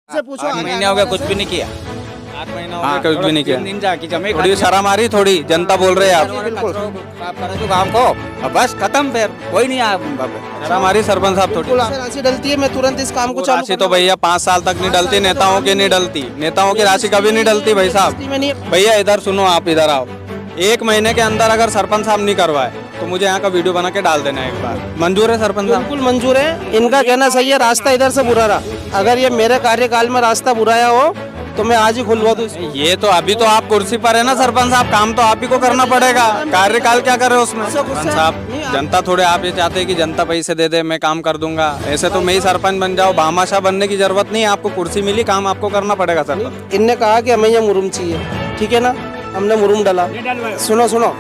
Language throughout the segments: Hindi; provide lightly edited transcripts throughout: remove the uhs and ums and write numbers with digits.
से पूछो 8 महीने हो गए कुछ भी नहीं किया। 8 महीना हो गया कुछ भी नहीं किया। निंजा की जमी थोड़ी शर्म आ रही, थोड़ी जनता बोल रहे हैं आप। जो काम को अब बस खत्म, फिर कोई नहीं आया। शर्म आ रही सरपंच साहब थोड़ी। राशि डलती है, मैं तुरंत इस काम को वो चालू राशि तो भैया 5 साल तक नहीं डलती, नेताओं की नहीं डलती, नेताओं की राशि कभी नहीं डलती भाई साहब। भैया इधर सुनो, आप इधर आओ। 1 महीने के अंदर अगर सरपंच साहब नहीं करवाए तो मुझे यहाँ का वीडियो बना के डाल देना है एक बार। मंजूर है सरपंच साहब? बिल्कुल मंजूर है। इनका कहना सही है, रास्ता इधर से बुरा रहा। अगर ये मेरे कार्यकाल में रास्ता बुराया हो तो मैं आज ही खुलवा दूं इसको। ये तो अभी तो आप कुर्सी पर है ना सरपंच साहब, काम तो आप ही को करना पड़ेगा। कार्यकाल क्या करे उसमें सरपंच साहब? जनता थोड़े आप ये चाहते हैं कि जनता पैसे दे दे मैं काम कर दूंगा, ऐसे तो मैं ही सरपंच बन जाऊँ। भामाशाह बनने की जरूरत नहीं है, आपको कुर्सी मिली, काम आपको करना पड़ेगा सरपंच। इनने कहा कि हमें ये मुरुम चाहिए, ठीक है ना, हमने मुरुम डाला। सुनो सुनो,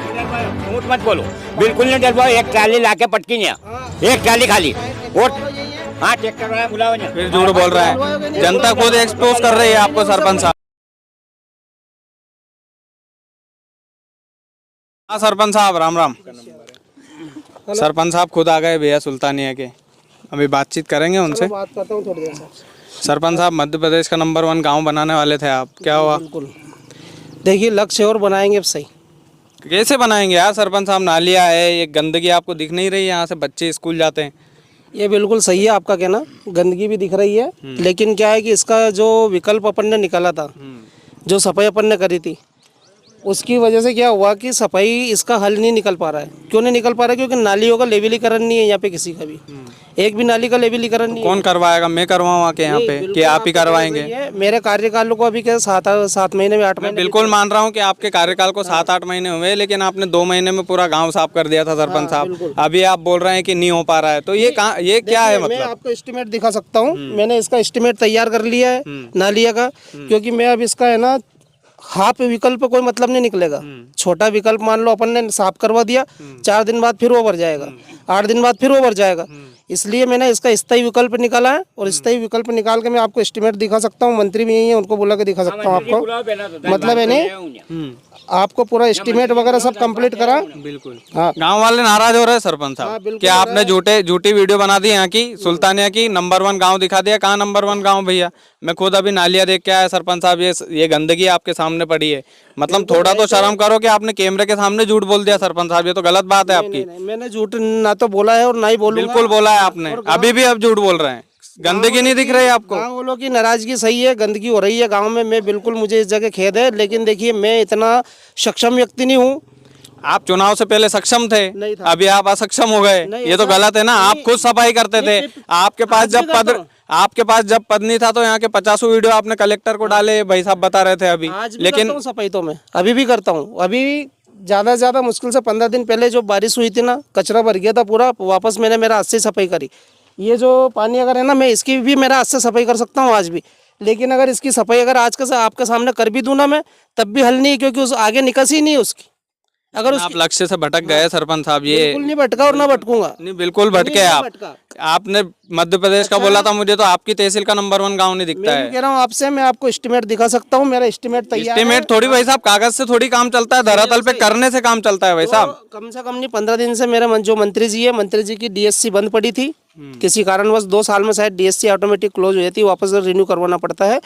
झूठ मत बोलो, बिल्कुल नहीं डलवाओ। एक ट्राली लाके पटकी नहीं, एक ट्राली खाली और हाँ ट्रैक्टर वाला बुलाओ ना। फिर झूठ बोल रहा है, जनता खुद एक्सपोज कर रही है आपको सरपंच साहब। हाँ सरपंच साहब राम राम। सरपंच साहब खुद आ गए भैया सुल्तानिया के, अभी बातचीत करेंगे उनसे। बात करता हूँ थोड़ी देर से। सरपंच साहब मध्य प्रदेश का नंबर 1 गांव बनाने वाले थे आप, क्या हुआ? बिल्कुल, देखिए लक्ष्य और बनाएंगे अब सही। कैसे बनाएंगे यार सरपंच साहब? नालियाँ है, ये गंदगी आपको दिख नहीं रही है? यहाँ से बच्चे स्कूल जाते हैं। ये बिल्कुल सही है आपका कहना, गंदगी भी दिख रही है, लेकिन क्या है कि इसका जो विकल्प अपन ने निकाला था, जो सफाई अपन ने करी थी, उसकी वजह से क्या हुआ कि सफाई इसका हल नहीं निकल पा रहा है। क्यों नहीं निकल पा रहा है? क्योंकि नालियों का लेवलीकरण नहीं है यहाँ पे, किसी का भी एक भी नाली का लेवलीकरण नहीं है। कौन करवाएगा? मैं करवाऊँ आके यहाँ पे कि आप ही करवाएंगे? मेरे कार्यकाल को अभी क्या 7 महीने में 8 मैं महीने बिल्कुल मान रहा हूँ कि आपके कार्यकाल को 7-8 महीने हुए, लेकिन आपने 2 महीने में पूरा गांव साफ कर दिया था सरपंच साहब। अभी आप बोल रहे हैं कि नहीं हो पा रहा है, तो ये क्या है मैं मतलब? आपको एस्टिमेट दिखा सकता हूँ। मैंने इसका एस्टिमेट तैयार कर लिया है नालिया का, क्योंकि मैं अब इसका है ना हाफ विकल्प कोई मतलब नहीं निकलेगा। छोटा विकल्प मान लो अपन ने साफ करवा दिया, 4 दिन बाद फिर वो भर जाएगा, 8 दिन बाद फिर वो भर जाएगा। इसलिए मैंने इसका स्थायी विकल्प निकाला है, और स्थायी विकल्प निकाल के मैं आपको एस्टिमेट दिखा सकता हूँ। मंत्री भी यही है, उनको बुला के दिखा सकता हूँ आपको। मतलब है नहीं, आपको पूरा एस्टिमेट वगैरह सब कंप्लीट करा। बिल्कुल। हाँ, गांव वाले नाराज हो रहे हैं सरपंच साहब, क्या आपने झूठी वीडियो बना दी यहाँ की सुल्तानिया की, नंबर 1 गांव दिखा दिया। कहाँ नंबर 1 गांव भैया? मैं खुद अभी नालिया देख के आया सरपंच साहब, ये गंदगी आपके सामने पड़ी है। मतलब थोड़ा तो शर्म करो कि आपने कैमरे के सामने झूठ बोल दिया सरपंच साहब, ये तो गलत बात है आपकी। मैंने झूठ ना तो बोला है और ना ही बोलूंगा। बिल्कुल बोला है आपने, अभी भी आप झूठ बोल रहे हैं। गंदगी नहीं दिख रही है आपको? गाँव वालों की नाराजगी सही है, गंदगी हो रही है गांव में। मैं बिल्कुल, मुझे इस जगह खेद है, लेकिन देखिए मैं इतना सक्षम व्यक्ति नहीं हूँ। आप चुनाव से पहले सक्षम थे, नहीं था। अभी आप असक्षम हो गए, ये तो गलत है ना। आप खुद सफाई करते थे, आपके पास जब पद नहीं था तो यहाँ के 50 वीडियो आपने कलेक्टर को डाले, भाई साहब बता रहे थे अभी। आज भी लेकिन करता हूँ सफाई, तो मैं अभी भी करता हूँ। अभी ज़्यादा से ज़्यादा मुश्किल से 15 दिन पहले जो बारिश हुई थी ना, कचरा भर गया था पूरा, वापस मैंने मेरा हाथ से सफाई करी। ये जो पानी अगर है ना, मैं इसकी भी मेरा हाथ से सफाई कर सकता हूँ आज भी, लेकिन अगर इसकी सफाई अगर आज के आपके सामने कर भी दूँ ना मैं, तब भी हल नहीं है, क्योंकि उस आगे निकासी ही नहीं है उसकी। अगर आप लक्ष्य से भटक गए सरपंच साहब। ये बिल्कुल नहीं भटका और ना भटकूंगा। नहीं, बिल्कुल भटके आप। आपने मध्य प्रदेश का बोला था मुझे, तो आपकी तहसील का नंबर 1 गांव नहीं दिखता मैं है। कह रहा हूँ आपसे, मैं आपको एस्टिमेट दिखा सकता हूँ, मेरा एस्टिमेट तैयार है। एस्टिमेट थोड़ी भाई साहब कागज से थोड़ी काम चलता है, धरातल पे करने से काम चलता है भाई साहब। कम से कम नहीं, 15 दिन से मेरे जो मंत्री जी की डीएससी बंद पड़ी थी किसी कारणवश। 2 साल में शायद डीएससी ऑटोमेटिक क्लोज हो जाती है, वापस रिन्यू करवाना पड़ता है।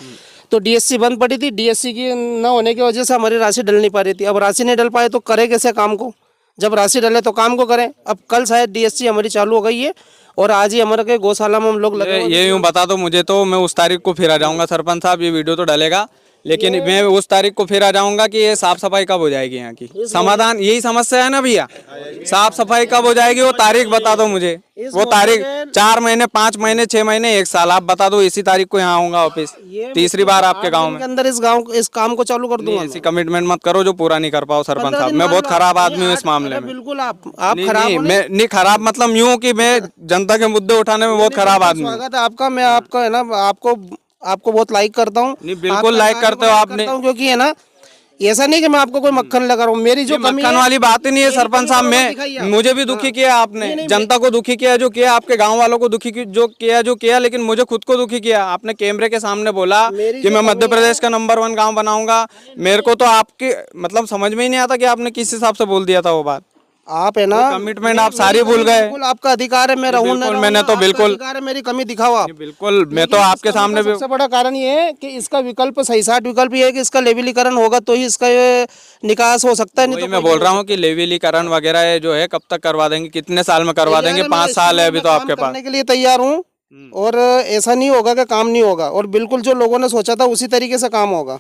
तो डीएससी बंद पड़ी थी, डीएससी की न होने की वजह से हमारी राशि डल नहीं पा रही थी। अब राशि नहीं डल पाए तो करे कैसे काम को? जब राशि डले तो काम को करें। अब कल शायद डीएससी हमारी चालू हो गई है, और आज ही हमारे के गौशाला में हम लोग लगे। ये यूं बता दो मुझे, तो मैं उस तारीख को फिर आ जाऊंगा सरपंच साहब। ये वीडियो तो डलेगा, लेकिन मैं उस तारीख को फिर आ जाऊंगा कि ये साफ सफाई कब हो जाएगी यहाँ की। समाधान यही समस्या है ना भैया, साफ सफाई कब हो जाएगी? वो तारीख बता दो मुझे, वो तारीख 4 महीने, 5 महीने, 6 महीने, 1 साल, आप बता दो। इसी तारीख को यहाँ आऊंगा ऑफिस, तीसरी बार आपके गाँव में। अंदर इस काम को चालू कर दूंगा। ऐसी कमिटमेंट मत करो जो पूरा नहीं कर पाओ सरपंच साहब। मैं बहुत खराब आदमी हूँ इस मामले में। बिल्कुल आप खराब नहीं खराब मतलब यूं कि मैं जनता के मुद्दे उठाने में बहुत खराब आदमी हूँ। स्वागत है आपका। मैं आपका है ना, आपको बहुत लाइक करता हूँ। नहीं बिल्कुल लाइक करते हो आपने, क्योंकि है ना, ऐसा नहीं कि मैं आपको कोई मक्खन लगा रहा हूँ। मेरी जो कमी मक्खन वाली बात ही नहीं है सरपंच साहब। मैं मुझे भी दुखी किया आपने, जनता को दुखी किया जो किया, आपके गांव वालों को दुखी जो किया, लेकिन मुझे खुद को दुखी किया। आपने कैमरे के सामने बोला कि मैं मध्य प्रदेश का नंबर 1 गाँव बनाऊंगा। मेरे को तो आपके मतलब समझ में ही नहीं आता कि आपने किस हिसाब से बोल दिया था वो बात। आप है ना कमिटमेंट आप सारी भूल गए। बिल्कुल आपका अधिकार है, मैं रहूं ना बिल्कुल, रहूं, मैंने तो आपका बिल्कुल- अधिकार है, मेरी कमी दिखाओ आप। बिल्कुल, मैं तो लेकिन आपके इसका सामने भी सबसे बड़ा कारण ये है कि इसका विकल्प सही साठ विकल्प ये है कि इसका लेवलीकरण होगा तो ही इसका ये निकास हो सकता है, नहीं वही तो मैं कोई बोल नहीं रहा हो हूँ कि लेवलीकरण वगैरह ये जो है कब तक करवा देंगे, कितने साल में करवा सकता। देंगे? तैयार है, 5 मैं साल है इसके अभी लिए तो मैं आपके काम पास। करने के लिए तैयार हूँ और ऐसा नहीं होगा कि काम नहीं होगा, और बिल्कुल जो लोगों ने सोचा था उसी तरीके से काम होगा।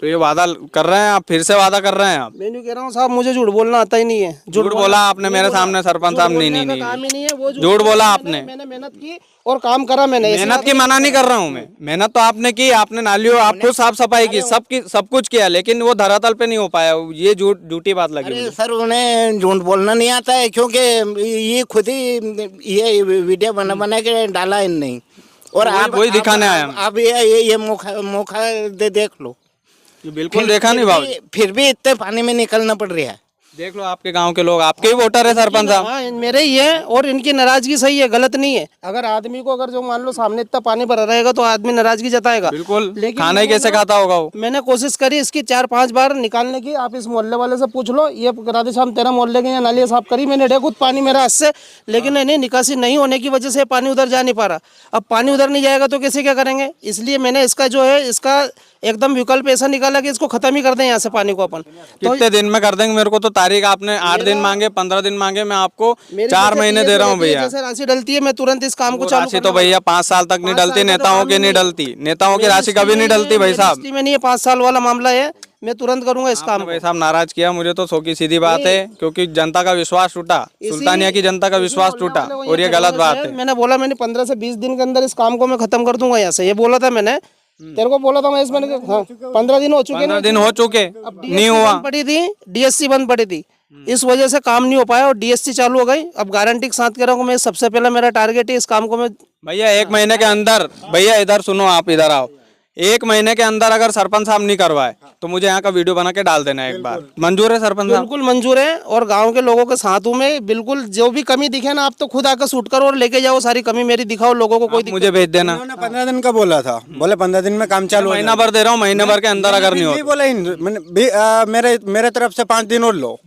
तो ये वादा कर रहे हैं आप, फिर से वादा कर रहे हैं आप? मैं नहीं कह रहा हूँ साहब, मुझे झूठ बोलना आता ही नहीं है। झूठ बोला आपने मेरे सामने सरपंच साहब। नहीं नहीं नहीं, काम ही नहीं है वो, झूठ बोला आपने। मैंने मेहनत की और काम करा मैंने। ऐसी मेहनत बात की मना नहीं कर रहा हूँ मैं, मेहनत तो आपने की, आपने नालियों आप खुद साफ सफाई की, सब कुछ किया, लेकिन वो धरातल पे नहीं हो पाया। ये झूठी बात लगी अरे मुझे। सर, उन्हें झूठ बोलना नहीं आता है, क्योंकि ये खुद ही ये वीडियो बना के डाला इनने। और आप वही दिखाने आया मैं। आप ये मौका देख लो। ये बिल्कुल देखा नहीं बाबू। फिर भी इतने पानी में निकलना पड़ रहा है। देख लो, आपके गांव के लोग आपके ही वोटर है सरपंच साहब। हाँ, मेरे ही है, और इनकी नाराजगी सही है, गलत नहीं है। अगर आदमी को, अगर जो मान लो सामने इतना पानी भरा रहेगा तो आदमी नाराजगी जताएगा। बिल्कुल, लेकिन खाना ही मैंने कैसे ना- खाता होगा वो? मैंने कोशिश करी इसकी 4-5 बार निकालने की। आप इस मोहल्ले वाले से पूछ लो, ये राधे श्याम तेरा मोहल्ले के यहाँ नालियाँ साफ करी मैंने, देखो खुद पानी मेरा हाथ से, लेकिन नहीं, निकासी नहीं होने की वजह से पानी उधर जा नहीं पा रहा। अब पानी उधर नहीं जाएगा तो कैसे क्या करेंगे? इसलिए मैंने इसका जो है, इसका एकदम विकल्प ऐसा निकाला कि इसको खत्म ही कर दें यहाँ से पानी को अपन। तो कितने दिन में कर देंगे? मेरे को तो तारीख आपने 8 दिन मांगे, 15 दिन मांगे, मैं आपको 4 महीने दे रहा हूँ भैया। जैसे राशि डलती है मैं तुरंत इस काम को चालू राशि तो भैया 5 साल तक नहीं डलती, नेताओं की नहीं डलती, नेताओं की राशि कभी नहीं डलती भाई साहब। में नहीं है, 5 साल वाला मामला है, मैं तुरंत करूंगा इस काम भाई साहब नाराज किया मुझे तो, सो की सीधी बात है, क्योंकि जनता का विश्वास टूटा, सुल्तानिया की जनता का विश्वास टूटा, और ये गलत बात है। मैंने बोला, मैंने 15 से 20 दिन के अंदर इस काम को मैं खत्म कर दूंगा यहाँ से, ये बोला था मैंने। तेरे को बोला था मैं इसमें। हाँ, 15 दिन हो चुके 15 दिन हो चुके, नहीं हुआ। पड़ी थी, डीएससी बंद पड़ी थी, इस वजह से काम नहीं हो पाया और डीएससी चालू हो गई। अब गारंटी के साथ कह रहा हूँ मैं, सबसे पहले मेरा टारगेट है इस काम को मैं। भैया 1 महीने के अंदर, भैया इधर सुनो, आप इधर आओ, 1 महीने के अंदर अगर सरपंच साहब नहीं करवाए तो मुझे यहाँ का वीडियो बना के डाल देना एक बार। मंजूर है सरपंच साहब? बिल्कुल मंजूर है, और गांव के लोगों के साथ हूँ मैं। बिल्कुल जो भी कमी दिखे ना, आप तो खुद आकर शूट करो और लेके जाओ, सारी कमी मेरी दिखाओ लोगों को, कोई मुझे भेज देना। उन्होंने 15 दिन का बोला था, बोले 15 दिन में काम चालू हो महीना भर दे रहा हूँ, महीने भर के अंदर अगर नहीं नहीं हो बोला मैंने मेरे तरफ से 5 दिन और लो,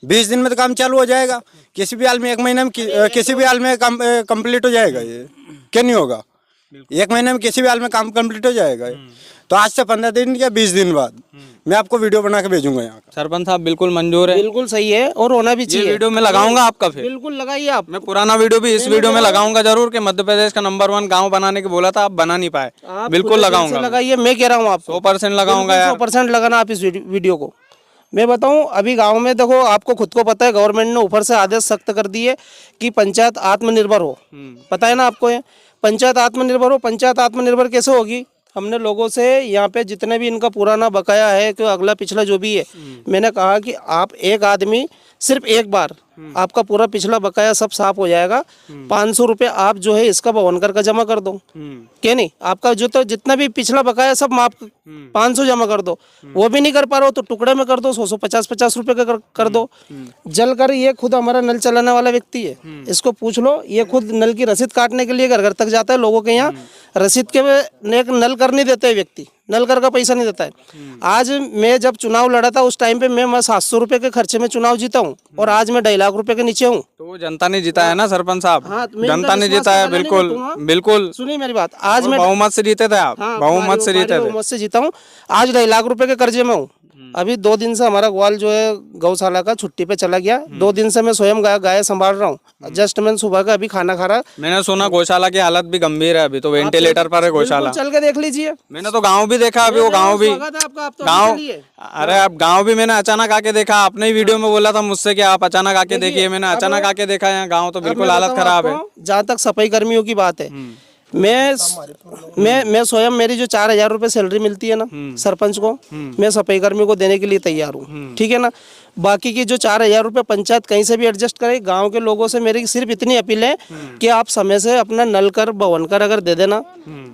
20 दिन में तो काम चालू हो जाएगा। किसी भी हाल में 1 महीने में किसी भी हाल में काम कंप्लीट हो जाएगा। ये क्या नहीं होगा? 1 महीने में किसी भी हाल में काम कंप्लीट हो जाएगा। तो आज से 15 दिन या 20 दिन बाद मैं आपको वीडियो बना के भेजूंगा यहाँ का। सरपंच साहब बिल्कुल मंजूर है, बिल्कुल सही है और होना भी ये चाहिए। वीडियो में लगाऊंगा आपका, फिर बिल्कुल लगाइए आप। मैं पुराना वीडियो भी इस वीडियो में लगाऊंगा जरूर, कि मध्य प्रदेश का नंबर 1 गांव बनाने की बोला था, आप बना नहीं पाए। आप बिल्कुल पूरे दिल से लगाऊंगा, लगाइए, मैं कह रहा हूँ आपको 100% लगाऊंगा यार। 100% लगाना आप इस वीडियो को। मैं बताऊं, अभी गांव में देखो, आपको खुद को पता है, गवर्नमेंट ने ऊपर से आदेश सख्त कर दिए कि पंचायत आत्मनिर्भर हो। पता है ना आपको? ये पंचायत आत्मनिर्भर हो। पंचायत आत्मनिर्भर कैसे होगी? हमने लोगों से यहाँ पे जितने भी इनका पुराना बकाया है, कि अगला पिछला जो भी है, मैंने कहा कि आप एक आदमी सिर्फ एक बार आपका पूरा पिछला बकाया सब साफ हो जाएगा। 500 रुपये आप जो है इसका भवनकर का जमा कर दो, क्या नहीं? आपका जो तो जितना भी पिछला बकाया सब माफ, 500 जमा कर दो। वो भी नहीं कर पा रहे हो तो टुकड़े में कर दो, 100 50 रुपये का कर दो। जल कर, ये खुद हमारा नल चलाने वाला व्यक्ति है, इसको पूछ लो, ये खुद नल की रसीद काटने के लिए घर घर तक जाता है। लोगों के यहाँ रसीद के एक नल कर नहीं देते व्यक्ति, नल कर का पैसा नहीं देता है। आज मैं जब चुनाव लड़ा था उस टाइम पे मैं 700 रुपये के खर्चे में चुनाव जीता हूँ, और आज मैं 2.5 लाख रुपए के नीचे हूँ। तो वो जनता ने जीता है ना सरपंच साहब? हाँ, तो मैं जनता उनका ने विश्वास जीता है, बनाने नहीं बिल्कुल देता हूँ। बिल्कुल। सुनिए मेरी बात, आज मैं बहुमत से जीते थे आप, हाँ, बहुमत से जीते थे। बहुमत से जीता हूँ। आज 2.5 लाख रुपए के कर्जे में हूँ। अभी 2 दिन से हमारा ग्वाल जो है गौशाला का छुट्टी पे चला गया। 2 दिन से मैं स्वयं गाय संभाल रहा हूँ। जस्ट मैं सुबह का अभी खाना खा रहा। मैंने सुना गौशाला की हालत भी गंभीर है, अभी तो वेंटिलेटर पर है गौशाला। चल के देख लीजिए। मैंने तो गांव भी देखा, अभी वो गांव भी, स्वागत है आपका, आप तो गांव, अभी चलिए। अरे अब गांव भी मैंने अचानक आके देखा। आपने ही वीडियो में बोला था मुझसे कि आप अचानक आके देखिए, मैंने अचानक आके देखा यहाँ गाँव तो बिल्कुल हालत खराब है। जहाँ तक सफाई कर्मियों की बात है, मैं स्वयं, मेरी जो 4,000 रुपये सैलरी मिलती है ना सरपंच को, मैं सफाई कर्मी को देने के लिए तैयार हूँ, ठीक है ना। बाकी की जो 4,000 रुपये पंचायत कहीं से भी एडजस्ट करे। गांव के लोगों से मेरी सिर्फ इतनी अपील है कि आप समय से अपना नल कर भवन कर अगर दे देना,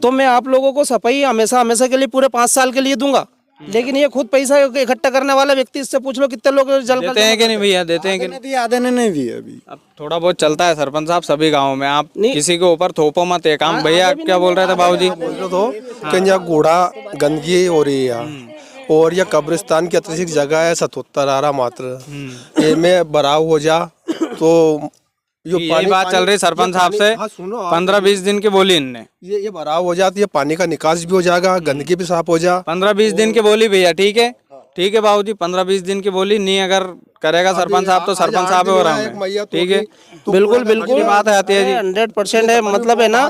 तो मैं आप लोगों को सफाई हमेशा हमेशा के लिए पूरे 5 साल के लिए दूंगा। लेकिन ये खुद पैसा इकट्ठा करने वाला व्यक्ति, इससे पूछ लो कितने लोग जल देते हैं कि नहीं भैया, देते हैं कि नहीं? आधे ने नहीं दिए अभी। अब थोड़ा बहुत चलता है सरपंच साहब सभी गाँव में, आप किसी के ऊपर थोपो मत ये काम। भैया क्या बोल रहे थे बाबूजी? बोल रहे तो कि यहाँ कूड़ा गंदगी हो रही है यहाँ, और यह कब्रिस्तान की अतिरिक्त जगह है 77 आरा मात्र, ये में बराव हो जा तो यही बात चल रही सरपंच साहब से। हाँ, सुनो, 15-20 दिन की बोली इनने, ये बराव हो जाती है, पानी का निकास भी हो जाएगा, गंदगी भी साफ हो जा। 15-20 दिन की बोली भैया, ठीक है ठीक है बाबूजी, 15-20 दिन की बोली नहीं अगर करेगा सरपंच साहब तो सरपंच साहब हो रहा हूँ, ठीक है बिल्कुल बिल्कुल बात आती है जी। 100% है, मतलब है ना,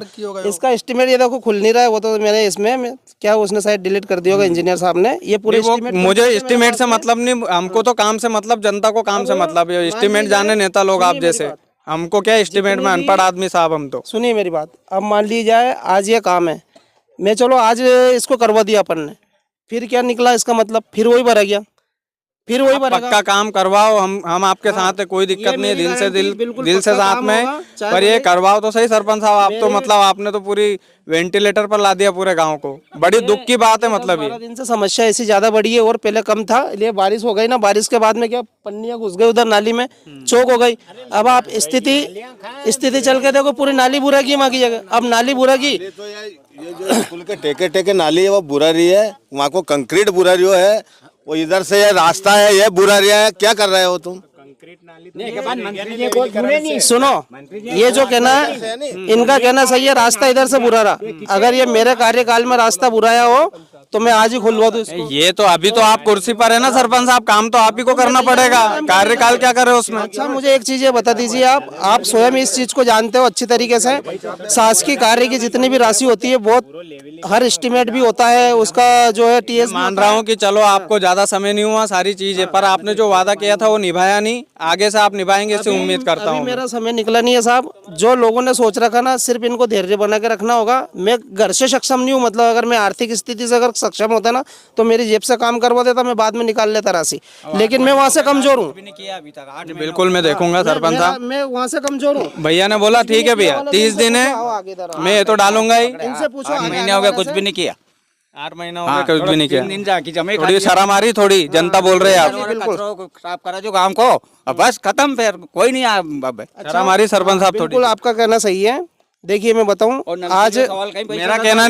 इसका एस्टिमेट ये देखो खुल नहीं रहा है, वो तो मैंने इसमें क्या उसने शायद डिलीट कर दिया होगा इंजीनियर साहब ने, ये पूरे वो estimate मुझे एस्टिमेट से मतलब नहीं, हमको तो काम से मतलब, जनता को काम से मतलब है। एस्टिमेट जाने नेता लोग आप जैसे, हमको क्या एस्टिमेट में अनपढ़ आदमी साहब हम तो। सुनिए मेरी बात, अब मान ली जाए आज ये काम है, मैं चलो आज इसको करवा दिया अपन ने, फिर क्या निकला इसका मतलब, फिर वही भरा गया, फिर वही भरेगा। पक्का काम करवाओ, हम आपके साथ है, कोई दिक्कत नहीं है, दिल से दिल से साथ में, पर ये करवाओ तो सही सरपंच साहब। आप तो मतलब आपने तो पूरी वेंटिलेटर पर ला दिया पूरे गांव को, बड़ी दुख की बात है। मतलब 12 दिन से समस्या ऐसी ज्यादा बढ़ी है, और पहले कम था, ये बारिश हो गई ना, बारिश के बाद में क्या पन्नियां घुस गई उधर नाली में, चौक हो गई। अब आप स्थिति चल के देखो, पूरी नाली बुरा की वहाँ की जगह, अब नाली बुरा की ये जो स्कूल के टेके नाली है वो बुरा रही है, वहाँ को कंक्रीट बुरा रही है, वो इधर से ये रास्ता है ये बुरा रहा है, क्या कर रहे हो तुम? सुनो, ये जो कहना है इनका कहना सही है, रास्ता इधर से बुरा रहा, अगर ये मेरे कार्यकाल में रास्ता बुराया हो तो मैं आज ही खुलवा दूं इसको। ये तो अभी तो आप कुर्सी पर है ना सरपंच साहब, काम तो आप ही को करना पड़ेगा, कार्यकाल क्या करे उसमें। अच्छा मुझे एक चीज ये बता दीजिए, आप स्वयं इस चीज को जानते हो अच्छी तरीके से, शासकीय कार्य की जितनी भी राशि होती है बहुत हर एस्टिमेट भी होता है उसका, जो है टीएस मान रहा हूँ कि चलो आपको ज्यादा समय नहीं हुआ, सारी चीज है, पर आपने जो वादा किया था वो निभाया नहीं, आगे से आप निभाएंगे इससे उम्मीद करता हूँ। मेरा समय निकला नहीं है साहब, जो लोगों ने सोच रखा ना, सिर्फ इनको धैर्य बना के रखना होगा। मैं घर से सक्षम नहीं हूँ, मतलब अगर मैं आर्थिक स्थिति से अगर सक्षम होता ना तो मेरी जेब से काम करवा देता, मैं बाद में निकाल लेता राशि, लेकिन मैं वहाँ से कमजोर हूँ। बिल्कुल मैं देखूंगा सरपंच साहब, मैं वहाँ से कमजोर हूँ। भैया ने बोला ठीक है भैया 30 दिन है, मैं ये तो डालूंगा ही। इनसे पूछो, 8 महीने हो गए कुछ भी नहीं किया, 8 महीना हो गया कुछ भी नहीं किया, 3 दिन जाके जमे थोड़ी शर्म आ रही, थोड़ी जनता बोल रहे हैं आप, साफ करा जो काम को, अब बस खत्म, फिर कोई नहीं आया। शर्म आ रही सरपंच साहब थोड़ी। बिल्कुल आपका कहना सही है। देखिए मैं बताऊं, आज मेरा कहना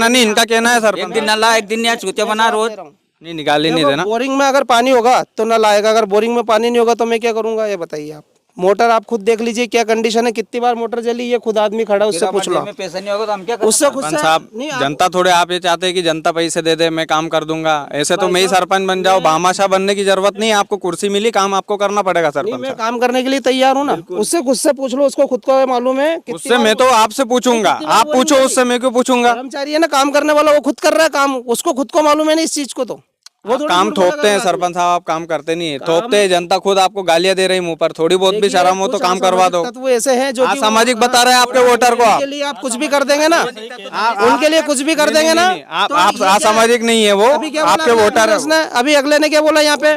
नहीं इनका कहना है सरपंच। एक दिन नला, एक दिन यहाँ चूते बना, रोज नहीं निकाल ही नहीं देना। बोरिंग में अगर पानी होगा तो नल आएगा, अगर बोरिंग में पानी नहीं होगा तो मैं क्या करूंगा, ये बताइए आप। मोटर आप खुद देख लीजिए क्या कंडीशन है, कितनी बार मोटर जली, ये खुद आदमी खड़ा, उससे पूछ लो। पैसा नहीं होगा तो हम क्या करें? उससे खुद सरपंच साहब जनता थोड़े आप ये चाहते हैं कि जनता पैसे दे दे मैं काम कर दूंगा, ऐसे तो मैं ही सरपंच बन जाऊँ, भामाशाह बनने की जरूरत नहीं है, आपको कुर्सी मिली, काम आपको करना पड़ेगा सरपंच मैं साहब। काम करने के लिए तैयार हूँ ना, उससे खुद से पूछ लो, उसको खुद को मालूम है। उससे मैं तो आपसे पूछूंगा, आप पूछो उससे, मैं क्यों पूछूंगा। कर्मचारी है ना काम करने वाला, वो खुद कर रहा है काम, उसको खुद को मालूम है ना इस चीज को, तो वो थोड़ी काम झूठ बोलेगा थोपते हैं आदमी। सरपंच साहब, आप काम करते नहीं है, थोपते हैं, जनता खुद आपको गालियां दे रही मुंह पर, थोड़ी बहुत भी शर्म हो तो काम करवा दो। तत्व ऐसे हैं जो कि असामाजिक बता रहे हैं आपके वोटर को, उनके लिए आप कुछ भी कर देंगे ना, उनके लिए कुछ भी कर देंगे ना, आप तो ये क्या है? असामाजिक नहीं है वो, अभी क्या बोला आपके अगले वोटर है उसने, अभी अगले ने क्या बोला यहाँ पे,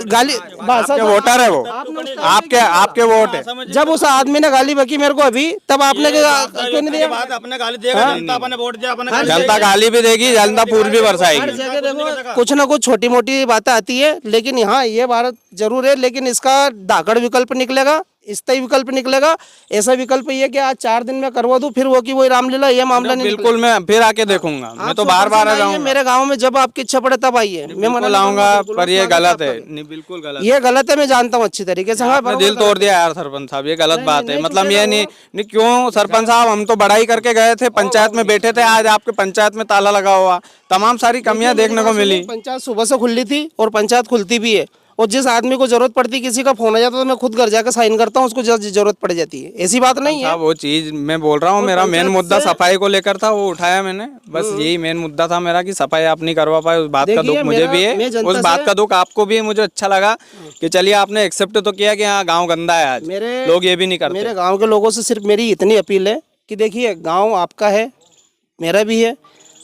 गाली भाषा आपके वोटर है वो, आपके वोट है। जब उस आदमी ने गाली बकी मेरे को अभी, तब आपने क्यों नहीं दिया? अपने गाली देगा, जनता अपने वोट दिया, अपने जनता गाली भी देगी, जनता पूर्व भी हर बरसाएगी। जगह देखो कुछ ना कुछ छोटी मोटी बातें आती है, लेकिन यहाँ ये भारत जरूर है, लेकिन इसका धाकड़ विकल्प निकलेगा, स्थायी विकल्प निकलेगा। ऐसा विकल्प ये कि आज 4 दिन में करवा दूं, फिर वो की वही रामलीला, ये मामला नहीं बिल्कुल मैं फिर आके देखूंगा, मैं तो बार बार आ जाऊंगा मेरे गांव में, जब आपकी इच्छा पड़े तब आइए, मैं मना नहीं लाऊंगा, करूंगा, पर ये बिल्कुल गलत है, स्वागत नहीं बिल्कुल गलत। ये गलत है, मैं जानता हूँ अच्छी तरीके से। हाँ, आपने दिल तोड़ दिया यार सरपंच साहब, ये गलत बात है। मतलब ये नहीं क्यों सरपंच साहब, हम तो बड़ाई करके गए थे, पंचायत में बैठे थे, आज आपके पंचायत में ताला लगा हुआ, तमाम सारी कमियां देखने को मिली। पंचायत सुबह से खुली थी और पंचायत खुलती भी है, और जिस आदमी को जरूरत पड़ती, किसी का फोन आ जाता तो मैं खुद घर जाकर साइन करता हूँ, उसको जरूरत पड़ जाती है, ऐसी बात नहीं है। वो चीज मैं बोल रहा हूँ, मेरा मेन मुद्दा सफाई को लेकर था, वो उठाया मैंने, बस यही मेन मुद्दा था मेरा कि सफाई आप नहीं करवा पाए, उस बात का दुख मुझे भी है, उस बात का दुख आपको भी है। मुझे अच्छा लगा कि चलिए आपने एक्सेप्ट तो किया कि हाँ गाँव गंदा है, आज लोग ये भी नहीं करते। मेरे गाँव के लोगों से सिर्फ मेरी इतनी अपील है कि देखिए गाँव आपका है, मेरा भी है,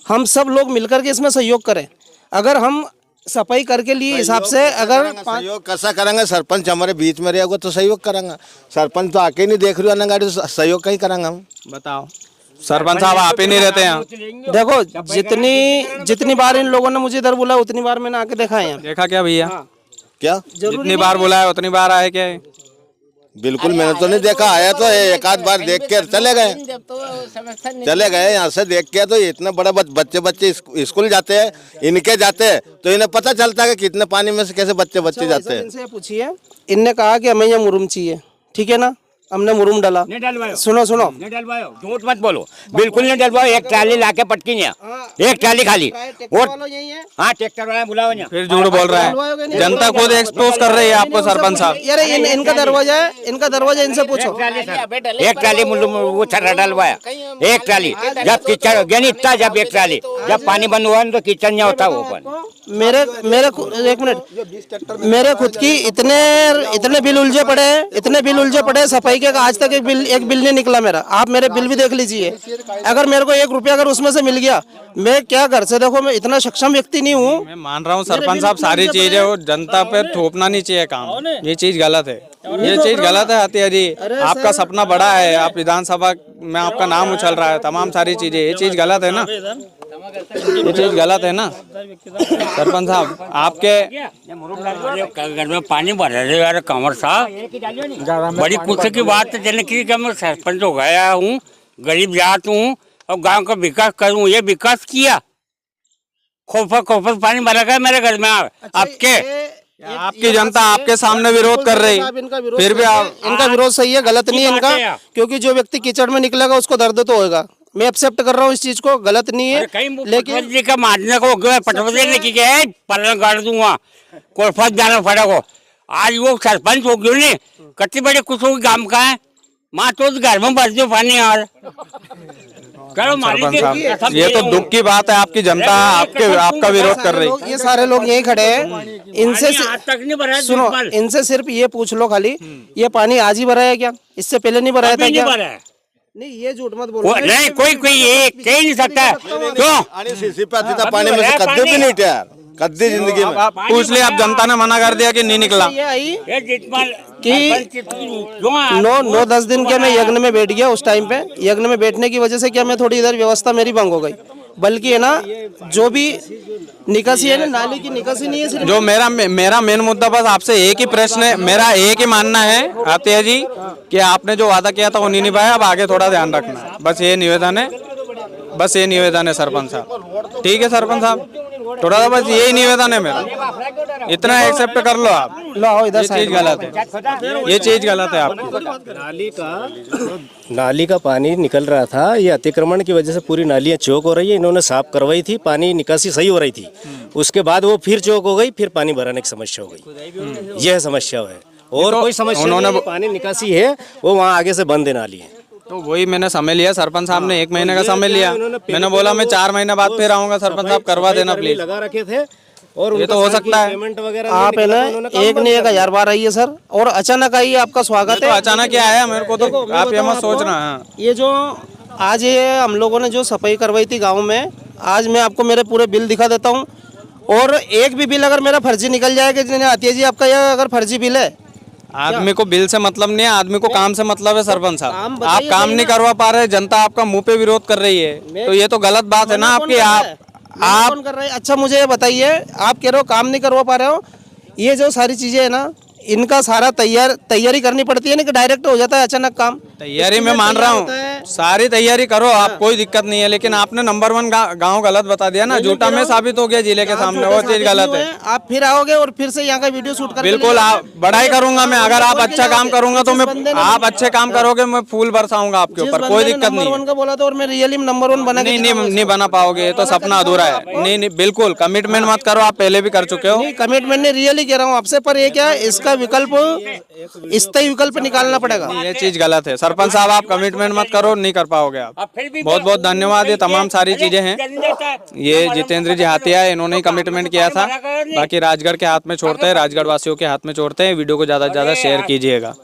हम सब लोग मिलकर के इसमें सहयोग करें। अगर हम सफाई करके लिए हिसाब से अगर सहयोग कैसा करेंगे, सरपंच हमारे बीच में रहेगा तो सहयोग करेंगे, सरपंच तो आके नहीं देख रही हो गाड़ी, तो सहयोग कहीं करेंगे हम, बताओ सरपंच साहब आप ही नहीं रहते हैं। देखो जितनी बार इन लोगों ने मुझे इधर बुलाया उतनी बार मैंने आके देखा है यहाँ। देखा क्या भैया, क्या जितनी बार बुलाया उतनी बार आए क्या? बिल्कुल मैंने तो नहीं देखा, आया तो एक आध बार देख के चले गए, चले गए यहाँ से देख के। तो इतने बड़े बच्चे स्कूल जाते हैं, इनके जाते हैं तो इन्हें पता चलता है कि कितने पानी में से कैसे बच्चे जाते हैं। इनसे पूछिए, इनने कहा कि हमें ये मुरुम चाहिए, ठीक है ना, हमने मुरुम डाला। नहीं डलवाओ, सुनो सुनो, नहीं डलवाओ, झूठ मत बोलो, बिल्कुल नहीं डलवाओ। एक ट्राली लाके पटकी नहीं, एक ट्राली खाली। और हाँ, ट्रैक्टर वाला बुलाओ ना। फिर झूठ बोल रहा है, जनता खुद एक्सपोज कर रही है आपको सरपंच साहब। यार इनका दरवाजा है, इनका दरवाजा, इनसे पूछो। एक ट्राली वो छर्रा डलवाया, एक ट्राली। जब कीचड़ यानी इतना, जब एक ट्राली जब पानी बंद हुआ तो कीचड़ नहीं होता वो पानी। मेरे एक मिनट, मेरे खुद की इतने बिल उलझे पड़े हैं, इतने बिल उलझे पड़े हैं सफाई के, आज तक एक बिल नहीं निकला मेरा। आप मेरे बिल भी देख लीजिए, अगर मेरे को 1 रुपया अगर उसमें से मिल गया, मैं क्या घर से, देखो मैं इतना सक्षम व्यक्ति नहीं हूँ। मैं मान रहा हूँ सरपंच साहब, सारी चीजें वो जनता पे थोपना नहीं चाहिए काम, ये चीज गलत है, ये चीज गलत है। हत्या जी, आपका सपना बड़ा है, आप विधानसभा में आपका नाम उछल रहा है, तमाम सारी चीजें, ये चीज गलत है ना, ये चीज गलत है ना सरपंच साहब। आपके घर में पानी भर रहे यार कंवर साहब, बड़ी खुश की बात है जन की, मैं सरपंच हो गया हूँ, गरीब जात हूँ और गांव का विकास करूँ। ये विकास किया, खोफा पानी भरा गया मेरे घर में। आपकी जनता आपके सामने विरोध कर रही, फिर भी आप, इनका विरोध सही है, गलत नहीं है इनका, क्योंकि जो व्यक्ति कीचड़ में निकलेगा उसको दर्द तो होगा। मैं एक्सेप्ट कर रहा हूँ इस चीज को, गलत नहीं है, लेकिन जी का मारने को पटवदे लेके गए, पलन गाड़ दूंगा, कोलफत जाना पड़ा को। आज वो सरपंच हो गयो ने, कितनी बड़े खुश हो गांव का है, माँ तो घर में भर दो पानी यार। चलो सरपंच साहब, ये तो दुख की बात है, आपकी जनता आपका विरोध कर रही। ये सारे लोग यही खड़े हैं, इनसे आज तक नहीं भरा। सुनो, इनसे सिर्फ ये पूछ लो खाली, ये पानी आज ही भरा है क्या, इससे पहले नहीं भराया था क्या? नहीं, ये झूठ मत बोलो। नहीं, कोई ये कह नहीं सकता। क्यों सीसी पे आती था पानी में से कद्दू भी नहीं यार, कद्दी जिंदगी में। आप पूछ लिया, अब जनता ने मना कर दिया कि नहीं निकला। ये आई कि 9-10 दिन के मैं यज्ञ में बैठ गया, उस टाइम पे यज्ञ में बैठने की वजह से क्या, मैं थोड़ी इधर व्यवस्था मेरी भंग हो गई, बल्कि है ना जो भी निकासी है ना, नाली की निकासी नहीं है सिर्फ। जो मेरा मेन मुद्दा, बस आपसे एक ही प्रश्न है, मेरा एक ही मानना है आतिया जी कि आपने जो वादा किया था वो नहीं निभाया, अब आगे थोड़ा ध्यान रखना, बस ये निवेदन है, बस ये निवेदन है सरपंच साहब। ठीक है सरपंच साहब, थोड़ा सा बस यही निवेदन है मेरा, इतना एक्सेप्ट कर लो आप। लो इधर, ये चीज गलत है, ये चीज गलत है आपकी। नाली का पानी निकल रहा था, ये अतिक्रमण की वजह से पूरी नालियाँ चौक हो रही है, इन्होंने साफ करवाई थी, पानी निकासी सही हो रही थी, उसके बाद वो फिर चौक हो गई, फिर पानी भराने की समस्या हो गई। यह समस्या है, और कोई समस्या नहीं, पानी निकासी है, वो वहाँ आगे से बंद है नाली है। तो वही मैंने समय लिया, सरपंच साहब ने 1 महीने का समय लिया, मैंने बोला मैं 4 महीने बाद फिर आऊंगा, सरपंच साहब करवा देना प्लीज। लगा रखे थे, और ये तो हो सकता है पेमेंट वगैरह आप है ना, एक नहीं 1000 बार आई है सर, और अचानक आई है, आपका स्वागत है। तो अचानक क्या आया मेरे को, तो आप ये मत सोचना। ये जो आज ये हम लोगों ने जो सफाई करवाई थी गाँव में, आज मैं आपको मेरे पूरे बिल दिखा देता हूँ, और एक भी बिल अगर मेरा फर्जी निकल जाएगा, आतिया जी आपका यह अगर फर्जी बिल है, आदमी को बिल से मतलब नहीं है, आदमी को काम से मतलब है सरपंच साहब। आप काम नहीं करवा पा रहे, जनता आपका मुंह पे विरोध कर रही है, तो ये तो गलत बात है ना आपकी। आप कौन कर रहे हैं? अच्छा मुझे ये बताइए, आप कह रहे हो काम नहीं करवा पा रहे हो, ये जो सारी चीजें है ना, इनका सारा तैयारी करनी पड़ती है ना, कि डायरेक्ट हो जाता है अचानक काम? तैयारी मैं मान रहा हूँ, सारी तैयारी करो आप, कोई दिक्कत नहीं है, लेकिन आपने नंबर 1 गांव गलत बता दिया ना, झूठा में साबित हो गया जिले के सामने, वो चीज गलत है। आप फिर आओगे और फिर से यहाँ का वीडियो शूट कर, बिल्कुल आप बड़ाई करूंगा मैं, अगर आप अच्छा काम करूंगा तो मैं, आप अच्छे काम करोगे मैं फूल बरसाऊंगा आपके ऊपर, कोई दिक्कत नहीं। नंबर 1 का बोला था और मैं रियली नंबर 1 बना, नहीं बना पाओगे, ये तो सपना अधूरा है। नहीं बिल्कुल कमिटमेंट मत करो, आप पहले भी कर चुके हो। कमिटमेंट नहीं, रियली कह रहा हूँ आपसे, पर ये क्या, इसका विकल्प, स्थायी विकल्प निकालना पड़ेगा। ये चीज गलत है सरपंच साहब, आप कमिटमेंट मत करो, नहीं कर पाओगे आप। बहुत बहुत धन्यवाद, ये तमाम सारी चीजें हैं, ये जितेंद्र जी हाथिया है, इन्होंने ही कमिटमेंट किया था, बाकी राजगढ़ के हाथ में छोड़ते हैं, राजगढ़ वासियों के हाथ में छोड़ते हैं। वीडियो को ज्यादा से ज्यादा शेयर कीजिएगा।